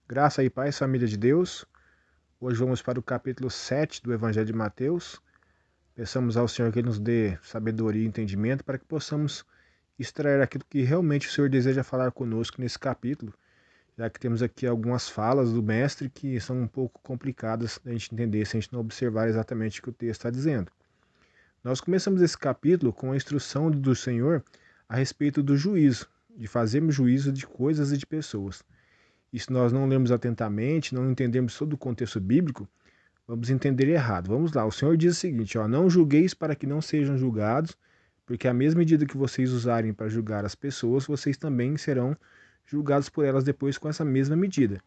Graça e paz, família de Deus. Hoje vamos para o capítulo 7 do Evangelho de Mateus. Peçamos ao Senhor que Ele nos dê sabedoria e entendimento para que possamos extrair aquilo que realmente o Senhor deseja falar conosco nesse capítulo, já que temos aqui algumas falas do Mestre que são um pouco complicadas da gente entender se a gente não observar exatamente o que o texto está dizendo. Nós começamos esse capítulo com a instrução do Senhor a respeito do juízo, de fazermos juízo de coisas e de pessoas. E se nós não lermos atentamente, não entendermos todo o contexto bíblico, vamos entender errado. Vamos lá, o Senhor diz o seguinte, ó, não julgueis para que não sejam julgados, porque a mesma medida que vocês usarem para julgar as pessoas, vocês também serão julgados por elas depois com essa mesma medida.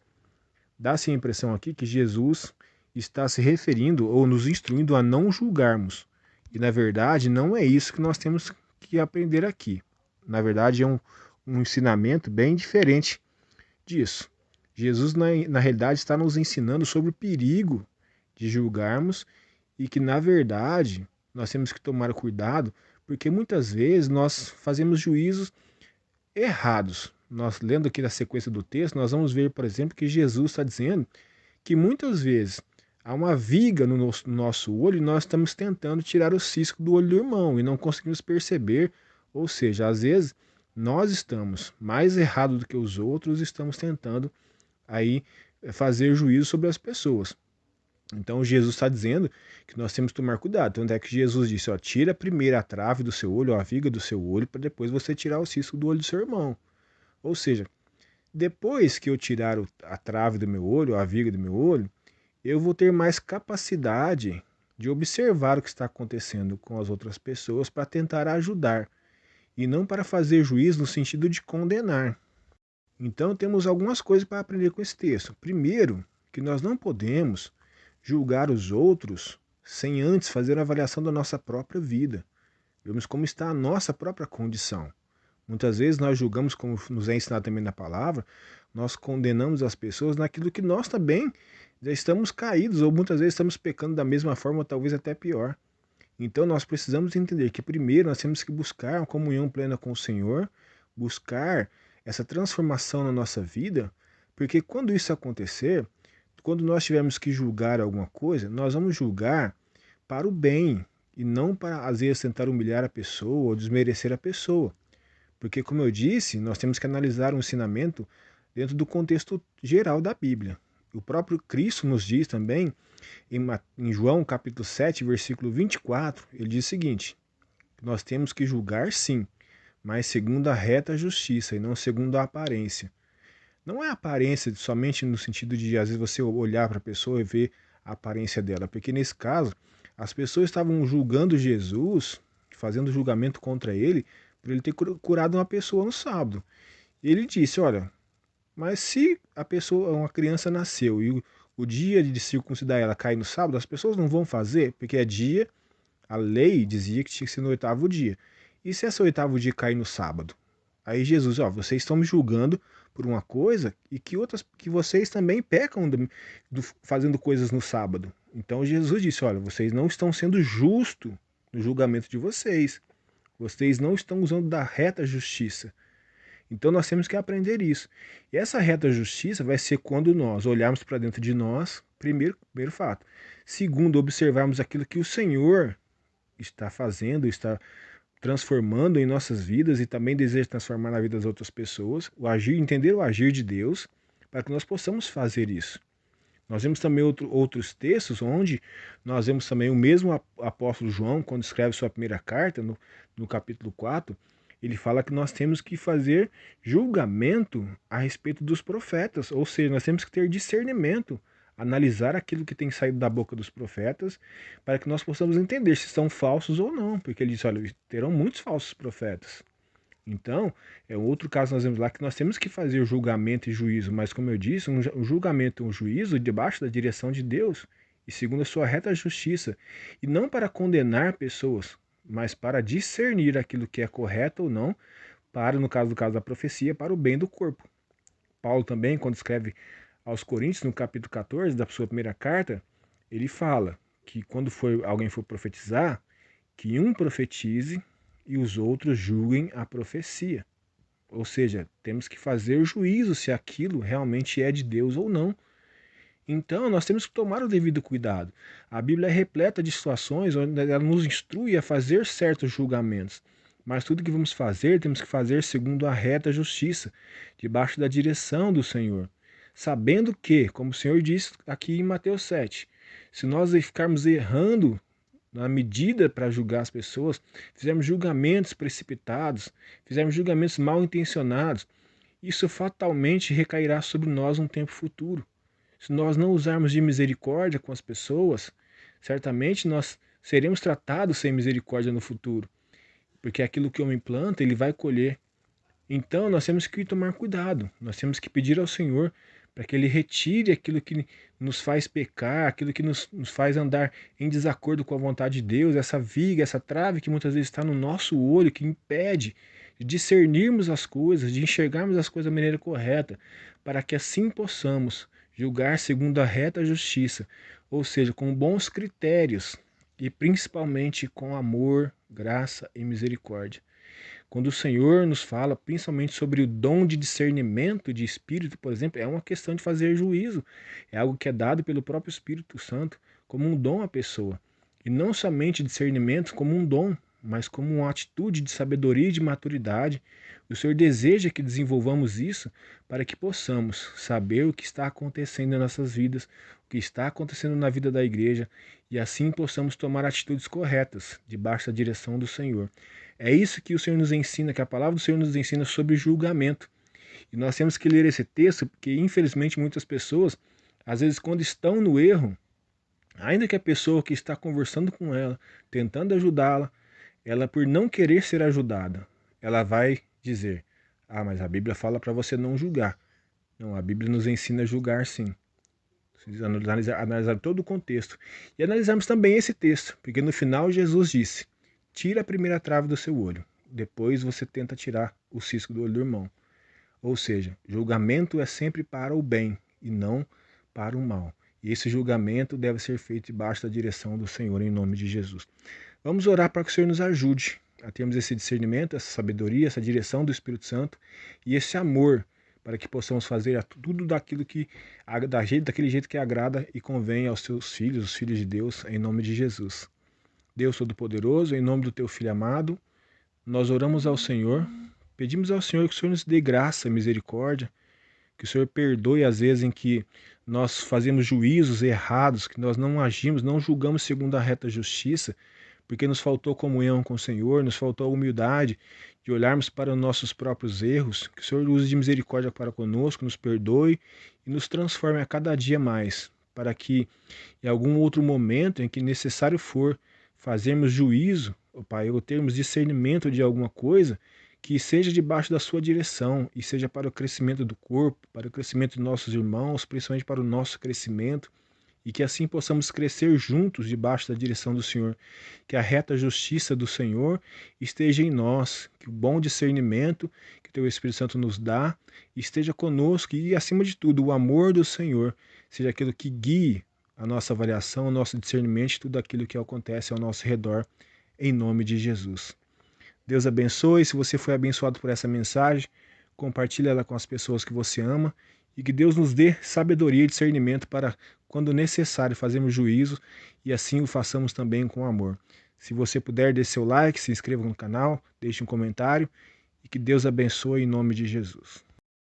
Dá-se a impressão aqui que Jesus está se referindo ou nos instruindo a não julgarmos. E na verdade não é isso que nós temos que aprender aqui. Na verdade é um ensinamento bem diferente disso. Jesus, na realidade, está nos ensinando sobre o perigo de julgarmos e que, na verdade, nós temos que tomar cuidado, porque muitas vezes nós fazemos juízos errados. Nós, lendo aqui na sequência do texto, nós vamos ver, por exemplo, que Jesus está dizendo que muitas vezes há uma viga no nosso olho e nós estamos tentando tirar o cisco do olho do irmão e não conseguimos perceber. Ou seja, às vezes nós estamos mais errados do que os outros e estamos tentando aí fazer juízo sobre as pessoas. Então Jesus está dizendo que nós temos que tomar cuidado. Tanto é que Jesus disse, ó, tira primeiro a trave do seu olho, a viga do seu olho, para depois você tirar o cisco do olho do seu irmão. Ou seja, depois que eu tirar a trave do meu olho, a viga do meu olho, eu vou ter mais capacidade de observar o que está acontecendo com as outras pessoas para tentar ajudar e não para fazer juízo no sentido de condenar. Então temos algumas coisas para aprender com esse texto. Primeiro, que nós não podemos julgar os outros sem antes fazer a avaliação da nossa própria vida. Vemos como está a nossa própria condição. Muitas vezes nós julgamos, como nos é ensinado também na palavra, nós condenamos as pessoas naquilo que nós também já estamos caídos, ou muitas vezes estamos pecando da mesma forma, ou talvez até pior. Então nós precisamos entender que primeiro nós temos que buscar uma comunhão plena com o Senhor, buscar essa transformação na nossa vida, porque quando isso acontecer, quando nós tivermos que julgar alguma coisa, nós vamos julgar para o bem e não para, às vezes, tentar humilhar a pessoa ou desmerecer a pessoa. Porque, como eu disse, nós temos que analisar o ensinamento dentro do contexto geral da Bíblia. O próprio Cristo nos diz também, em João capítulo 7, versículo 24, ele diz o seguinte, que nós temos que julgar sim, mas segundo a reta justiça e não segundo a aparência. Não é aparência somente no sentido de, às vezes, você olhar para a pessoa e ver a aparência dela, porque nesse caso, as pessoas estavam julgando Jesus, fazendo julgamento contra ele, por ele ter curado uma pessoa no sábado. Ele disse, olha, mas se a pessoa, uma criança nasceu e o dia de circuncidar ela cai no sábado, as pessoas não vão fazer, porque é dia, a lei dizia que tinha que ser no oitavo dia. E se esse oitavo dia cair no sábado? Aí Jesus, ó, vocês estão me julgando por uma coisa e que outras que vocês também pecam fazendo coisas no sábado. Então Jesus disse, olha, vocês não estão sendo justos no julgamento de vocês. Vocês não estão usando da reta justiça. Então nós temos que aprender isso. E essa reta justiça vai ser quando nós olharmos para dentro de nós, primeiro fato. Segundo, observarmos aquilo que o Senhor está fazendo, está transformando em nossas vidas e também deseja transformar na vida das outras pessoas, o agir, entender o agir de Deus, para que nós possamos fazer isso. Nós vemos também outros textos onde nós vemos também o mesmo apóstolo João, quando escreve sua primeira carta, no capítulo 4, ele fala que nós temos que fazer julgamento a respeito dos profetas, ou seja, nós temos que ter discernimento, analisar aquilo que tem saído da boca dos profetas, para que nós possamos entender se são falsos ou não, porque ele diz, olha, terão muitos falsos profetas. Então, é outro caso nós vemos lá que nós temos que fazer julgamento e juízo, mas como eu disse, um julgamento e um juízo debaixo da direção de Deus e segundo a sua reta justiça, e não para condenar pessoas, mas para discernir aquilo que é correto ou não, para, no caso da profecia, para o bem do corpo. Paulo também, quando escreve aos Coríntios, no capítulo 14 da sua primeira carta, ele fala que quando alguém for profetizar, que um profetize e os outros julguem a profecia. Ou seja, temos que fazer juízo se aquilo realmente é de Deus ou não. Então, nós temos que tomar o devido cuidado. A Bíblia é repleta de situações onde ela nos instrui a fazer certos julgamentos. Mas tudo que vamos fazer, temos que fazer segundo a reta justiça, debaixo da direção do Senhor. Sabendo que, como o Senhor disse aqui em Mateus 7, se nós ficarmos errando na medida para julgar as pessoas, fizermos julgamentos precipitados, fizermos julgamentos mal intencionados, isso fatalmente recairá sobre nós um tempo futuro. Se nós não usarmos de misericórdia com as pessoas, certamente nós seremos tratados sem misericórdia no futuro, porque aquilo que o homem planta, ele vai colher. Então nós temos que tomar cuidado, nós temos que pedir ao Senhor para que Ele retire aquilo que nos faz pecar, aquilo que nos faz andar em desacordo com a vontade de Deus, essa viga, essa trave que muitas vezes está no nosso olho, que impede de discernirmos as coisas, de enxergarmos as coisas da maneira correta, para que assim possamos julgar segundo a reta justiça, ou seja, com bons critérios e principalmente com amor, graça e misericórdia. Quando o Senhor nos fala, principalmente sobre o dom de discernimento de espírito, por exemplo, é uma questão de fazer juízo. É algo que é dado pelo próprio Espírito Santo como um dom à pessoa. E não somente discernimento como um dom, mas como uma atitude de sabedoria e de maturidade. O Senhor deseja que desenvolvamos isso para que possamos saber o que está acontecendo em nossas vidas, o que está acontecendo na vida da igreja, e assim possamos tomar atitudes corretas debaixo da direção do Senhor. É isso que o Senhor nos ensina, que a palavra do Senhor nos ensina sobre julgamento. E nós temos que ler esse texto, porque infelizmente muitas pessoas, às vezes quando estão no erro, ainda que a pessoa que está conversando com ela, tentando ajudá-la, ela por não querer ser ajudada, ela vai dizer: "Ah, mas a Bíblia fala para você não julgar". Não, a Bíblia nos ensina a julgar sim. Analisar todo o contexto. E analisarmos também esse texto, porque no final Jesus disse: tira a primeira trave do seu olho, depois você tenta tirar o cisco do olho do irmão. Ou seja, julgamento é sempre para o bem e não para o mal. E esse julgamento deve ser feito debaixo da direção do Senhor, em nome de Jesus. Vamos orar para que o Senhor nos ajude a termos esse discernimento, essa sabedoria, essa direção do Espírito Santo e esse amor para que possamos fazer tudo daquele jeito que agrada e convém aos seus filhos, os filhos de Deus, em nome de Jesus. Deus Todo-Poderoso, em nome do Teu Filho amado, nós oramos ao Senhor, pedimos ao Senhor que o Senhor nos dê graça e misericórdia, que o Senhor perdoe as vezes em que nós fazemos juízos errados, que nós não agimos, não julgamos segundo a reta justiça, porque nos faltou comunhão com o Senhor, nos faltou a humildade de olharmos para os nossos próprios erros, que o Senhor use de misericórdia para conosco, nos perdoe e nos transforme a cada dia mais, para que em algum outro momento em que necessário for, fazermos juízo, ó Pai, ou termos discernimento de alguma coisa, que seja debaixo da sua direção e seja para o crescimento do corpo, para o crescimento de nossos irmãos, principalmente para o nosso crescimento, e que assim possamos crescer juntos debaixo da direção do Senhor, que a reta justiça do Senhor esteja em nós, que o bom discernimento que o Teu Espírito Santo nos dá esteja conosco e, acima de tudo, o amor do Senhor seja aquilo que guie a nossa avaliação, o nosso discernimento e tudo aquilo que acontece ao nosso redor, em nome de Jesus. Deus abençoe. Se você foi abençoado por essa mensagem, compartilhe ela com as pessoas que você ama e que Deus nos dê sabedoria e discernimento para, quando necessário, fazermos juízo e assim o façamos também com amor. Se você puder, dê seu like, se inscreva no canal, deixe um comentário e que Deus abençoe em nome de Jesus.